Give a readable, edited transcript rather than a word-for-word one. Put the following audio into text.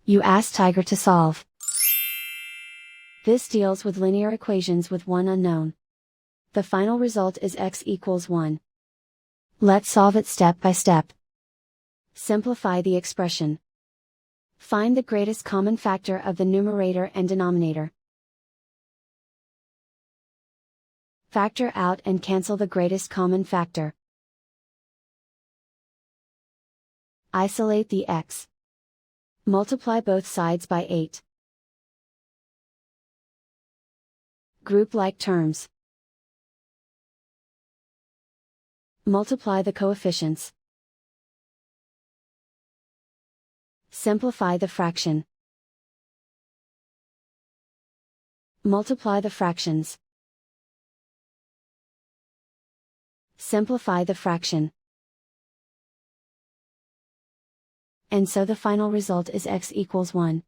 You ask Tiger to solve. This deals with linear equations with one unknown. The final result is x equals 1. Let's solve it step by step. Simplify the expression. Find the greatest common factor of the numerator and denominator. Factor out and cancel the greatest common factor. Isolate the x. Multiply both sides by 8. Group like terms. Multiply the coefficients. Simplify the fraction. Multiply the fractions. Simplify the fraction. And so the final result is x equals 1.